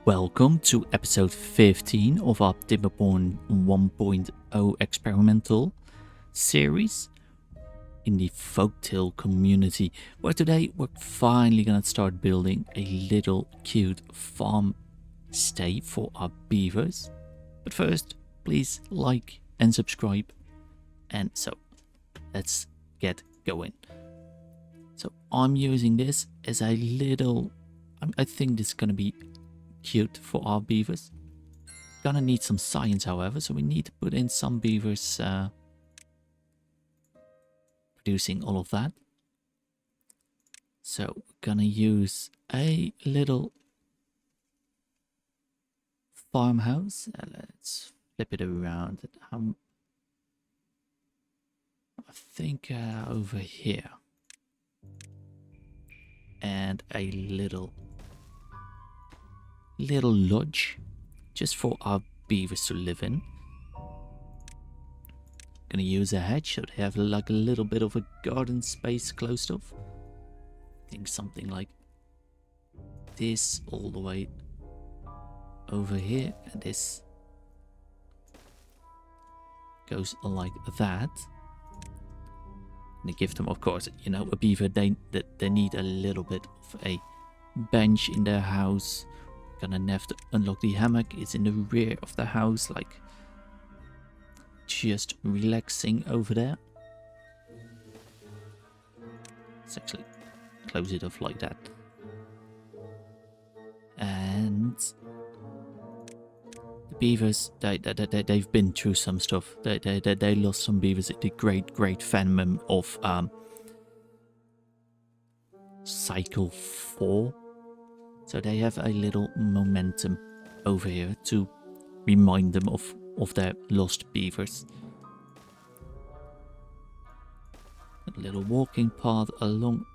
Welcome to episode 15 of our Timberborn 1.0 experimental series in the folktale community, where today we're finally gonna start building a little cute farm stay for our beavers. But first, please like and subscribe. And so, let's get going. So I'm using this as a little, I think this is gonna be cute for our beavers. Gonna need some science, however, so we need to put in some beavers producing all of that. So we're gonna use a little farmhouse. Let's flip it around. I think over here, and a little lodge just for our beavers to live in. Gonna use a hedge so they have like a little bit of a garden space closed off. I think something like this all the way over here, and this goes like that. And give them, of course, you know, a beaver, they need a little bit of a bench in their house. Gonna have to unlock the hammock. It's in the rear of the house, like just relaxing over there. Let's actually close it off like that. And the beavers, they've been through some stuff. They lost some beavers at the great famine of cycle 4. So they have a little momentum over here to remind them of their lost beavers. A little walking path along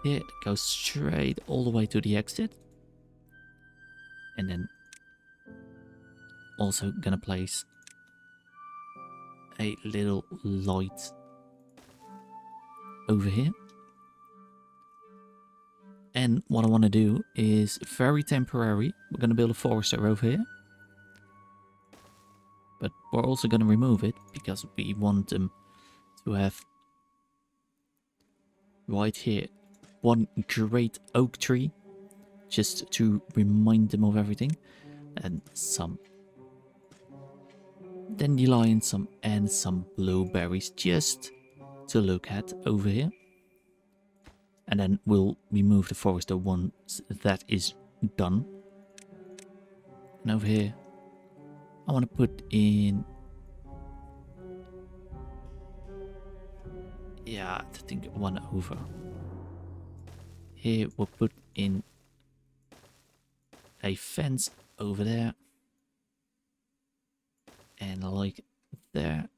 here that goes straight all the way to the exit. And then also gonna place a little light over here. And what I want to do is very temporary. We're going to build a forester over here. But we're also going to remove it because we want them to have right here one great oak tree. Just to remind them of everything. And some dandelions, and some blueberries just to look at over here. And then we'll remove the forester once that is done. And over here, I want to put in... yeah, I think one over. Here we'll put in a fence over there. And like there.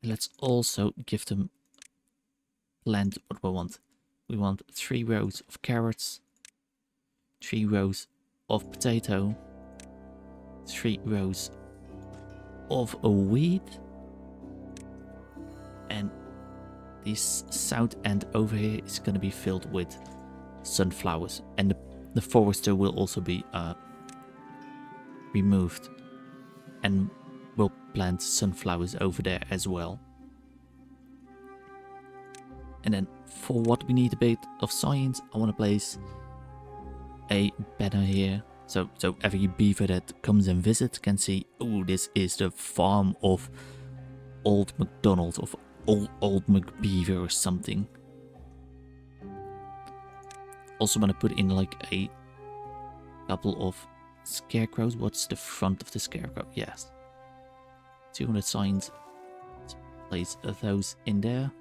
Let's also give them plant what we want. We want 3 rows of carrots, 3 rows of potato, 3 rows of wheat, and this south end over here is going to be filled with sunflowers, and the forester will also be removed, and we'll plant sunflowers over there as well. And then for what we need a bit of science, I want to place a banner here. So every beaver that comes and visits can see, oh, this is the farm of Old MacDonald, of old McBeaver or something. Also want to put in like a couple of scarecrows. What's the front of the scarecrow? Yes. 200 signs. Let's place those in there.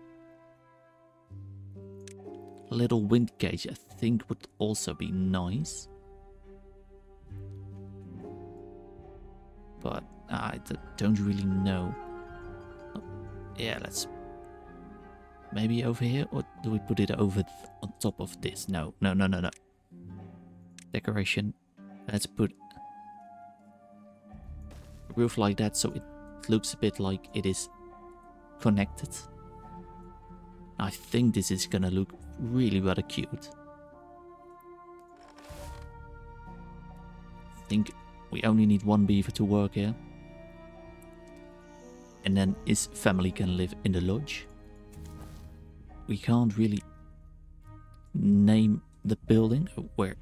A little wind cage, I think, would also be nice. But I don't really know. Oh, yeah, let's... maybe over here? Or do we put it over on top of this? No. Decoration. Let's put a roof like that so it looks a bit like it is connected. I think this is gonna look really rather cute. think we only need one beaver to work here. And then his family can live in the lodge. We can't really name the building. Where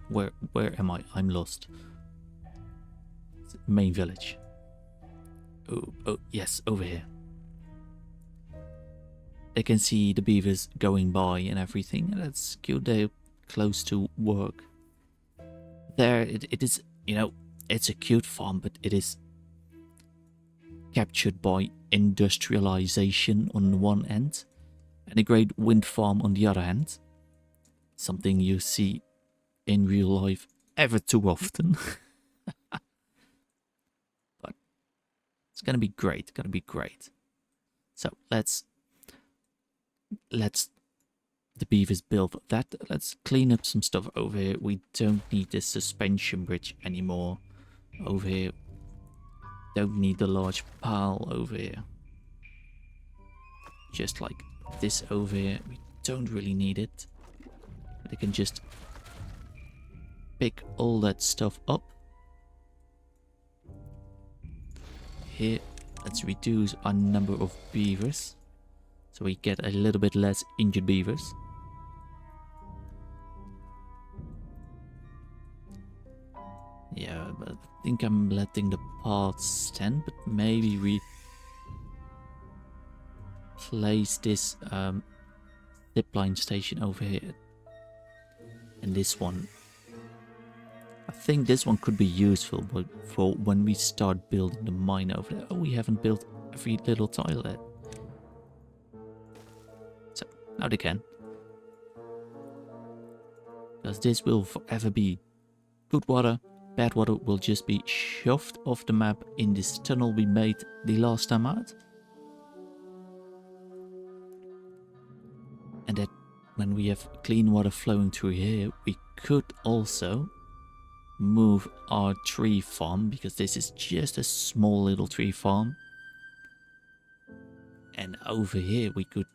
am I? I'm lost. Main village. Oh, yes, over here. They can see the beavers going by and everything. And that's cute. They're close to work. There, it is, you know, it's a cute farm, but it is captured by industrialization on the one end and a great wind farm on the other hand. Something you see in real life ever too often. But it's gonna be great, So let's the beavers build that. Let's clean up some stuff over here. We don't need this suspension bridge anymore over here. Don't need the large pile over here. Just like this over here. We don't really need it. They can just pick all that stuff up. Here, let's reduce our number of beavers. So we get a little bit less injured beavers. Yeah, but I think I'm letting the parts stand, but maybe we place this zipline station over here. And this one, I think this one could be useful for when we start building the mine over there. Oh, we haven't built every little tile yet. So, now they can. Because this will forever be good water. Bad water will just be shoved off the map in this tunnel we made the last time out. And that when we have clean water flowing through here, we could also move our tree farm, because this is just a small little tree farm. And over here we could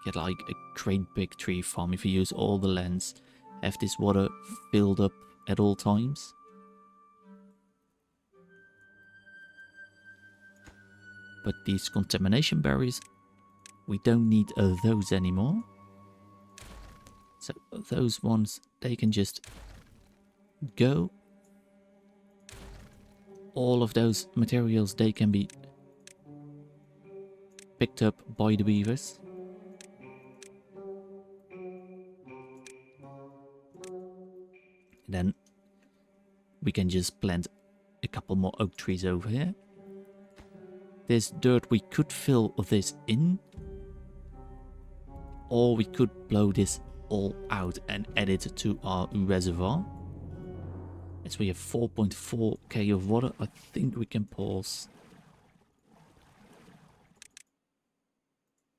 get like a great big tree farm if we use all the lands, have this water filled up at all times. But these contamination barriers, we don't need those anymore. So those ones, they can just go. All of those materials, they can be picked up by the beavers. And then we can just plant a couple more oak trees over here. This dirt, we could fill this in. Or we could blow this all out and add it to our reservoir. As we have 4.4k of water, I think we can pause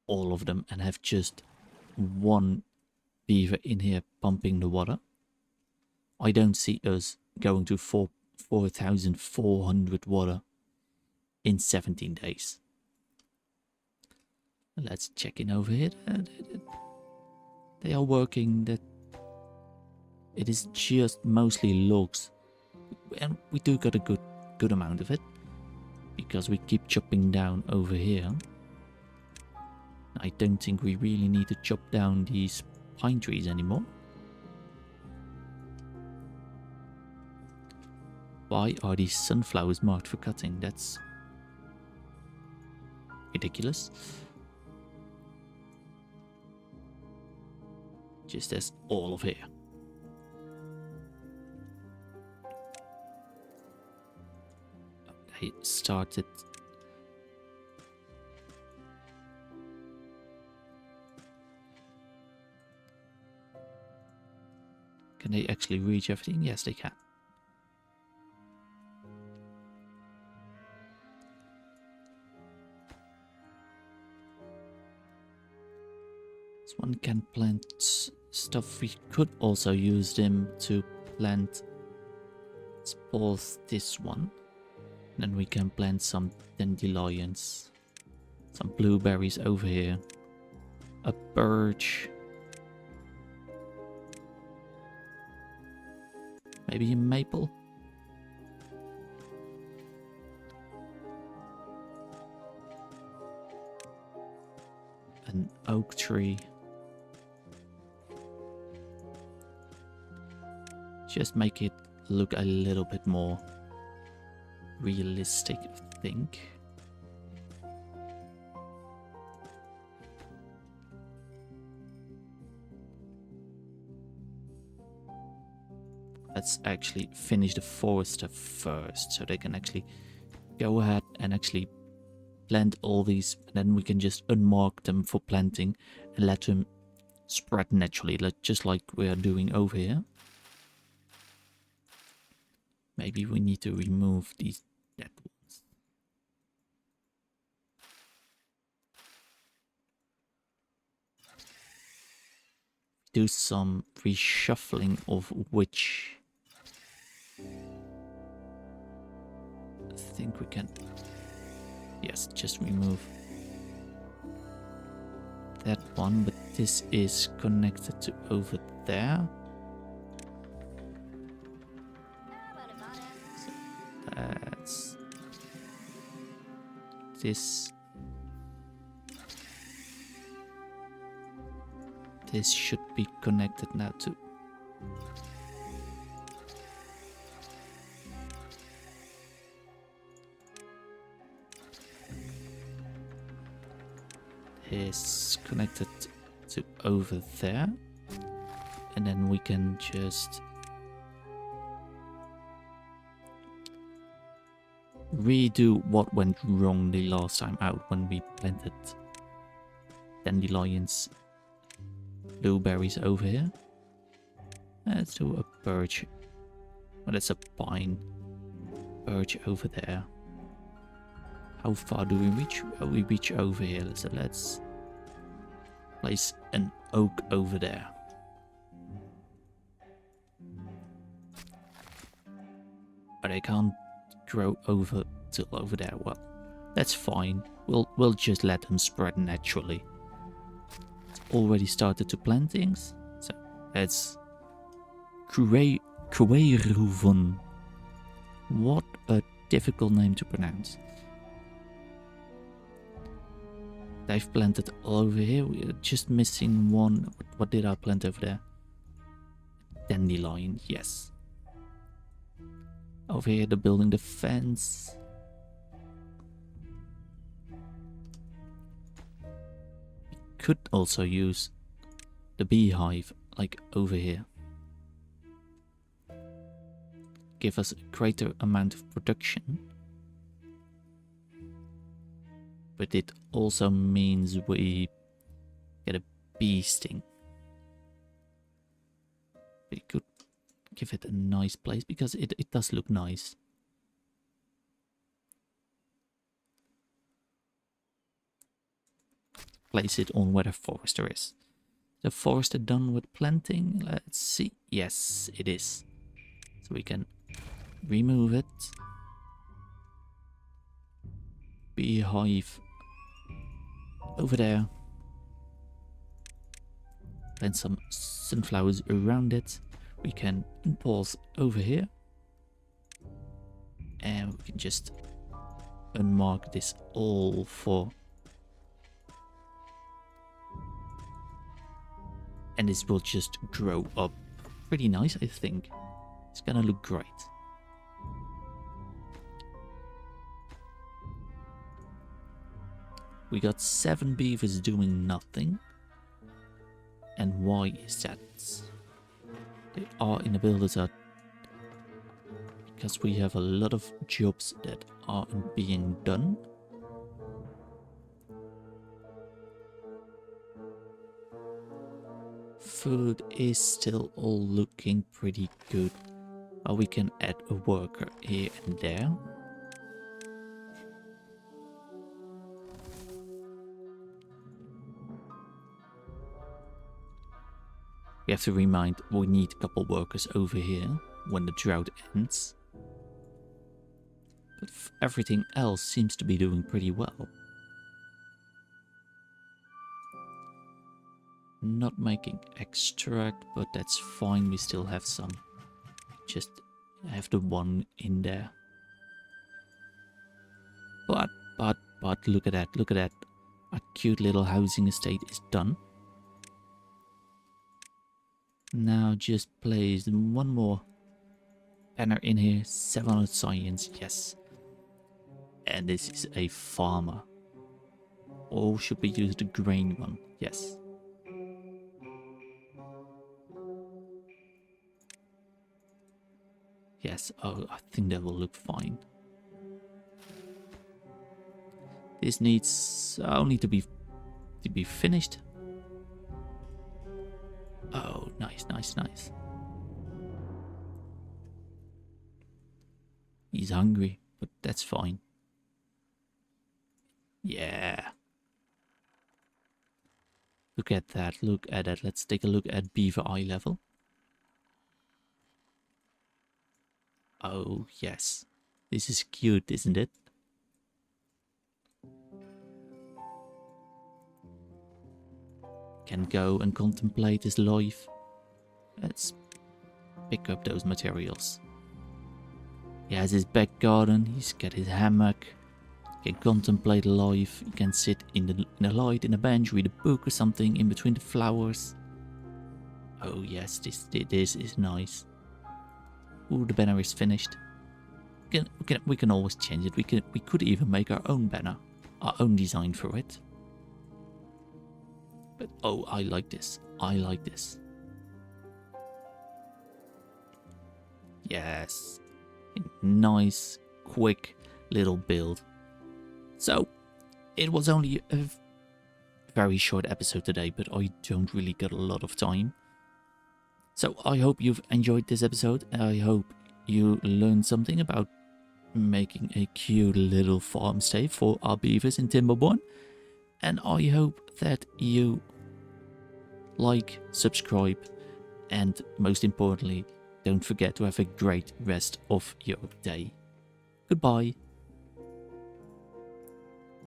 all of them and have just one beaver in here pumping the water. I don't see us going to 4,400 water in 17 days. Let's check in over here. They are working. That it is just mostly logs, and we do got a good amount of it because we keep chopping down over here. I don't think we really need to chop down these pine trees anymore. Why are these sunflowers marked for cutting? That's ridiculous. Just as all of here. They started. Can they actually reach everything? Yes, they can. This one can plant stuff. We could also use them to plant. Let's pause this one. Then we can plant some dandelions. Some blueberries over here. A birch. Maybe a maple. oak tree. Just make it look a little bit more realistic, I think. Let's actually finish the forester first, so they can actually go ahead and actually plant all these, and then we can just unmark them for planting and let them spread naturally, just like we are doing over here. Maybe we need to remove these dead ones. Do some reshuffling of which I think we can. Yes, just remove that one, but this is connected to over there. So that's this. This should be connected now to. Is connected to over there, and then we can just redo what went wrong the last time out when we planted dandelions, blueberries over here. Let's do a birch. Well, that's a pine. Birch over there. How far do we reach? Oh, we reach over here, so let's place an oak over there. But I can't grow over till over there. Well, that's fine. We'll just let them spread naturally. It's already started to plant things, so let's Kweruvan. What a difficult name to pronounce. I've planted all over here. We're just missing one. What did I plant over there? Dandelion, yes. Over here, they're building the fence. We could also use the beehive, like over here. Give us a greater amount of production. But it also means we get a bee sting. We could give it a nice place because it does look nice. Place it on where the forester is. The forester done with planting? Let's see. Yes, it is. So we can remove it. Beehive over there. Plant some sunflowers around it. We can pause over here. And we can just unmark this all for. And this will just grow up pretty nice, I think. It's gonna look great. We got 7 beavers doing nothing. And why is that? They are in the builders hut because we have a lot of jobs that aren't being done. Food is still all looking pretty good. We can add a worker here and there. We have to remind we need a couple workers over here when the drought ends. But everything else seems to be doing pretty well. Not making extract, but that's fine. We still have some. Just have the one in there. But look at that, look at that. I cute little housing estate is done. Now just place one more banner in here. 700 science, yes. And this is a farmer. Or should we use the grain one? Yes. Yes, oh, I think that will look fine. This needs only to be finished. Oh, nice, nice, nice. He's hungry, but that's fine. Yeah. Look at that, look at that. Let's take a look at Beaver eye level. Oh, yes. This is cute, isn't it? Can go and contemplate his life. Let's pick up those materials. He has his back garden, he's got his hammock. He can contemplate life, he can sit in the light, in a bench, read a book or something in between the flowers. Oh yes, this is nice. Ooh, the banner is finished. We can always change it. We could even make our own banner, our own design for it. But oh, I like this. I like this. Yes, nice, quick little build. So it was only a very short episode today, but I don't really get a lot of time. So I hope you've enjoyed this episode. I hope you learned something about making a cute little farm stay for our beavers in Timberborn. And I hope that you like, subscribe, and most importantly, don't forget to have a great rest of your day. Goodbye.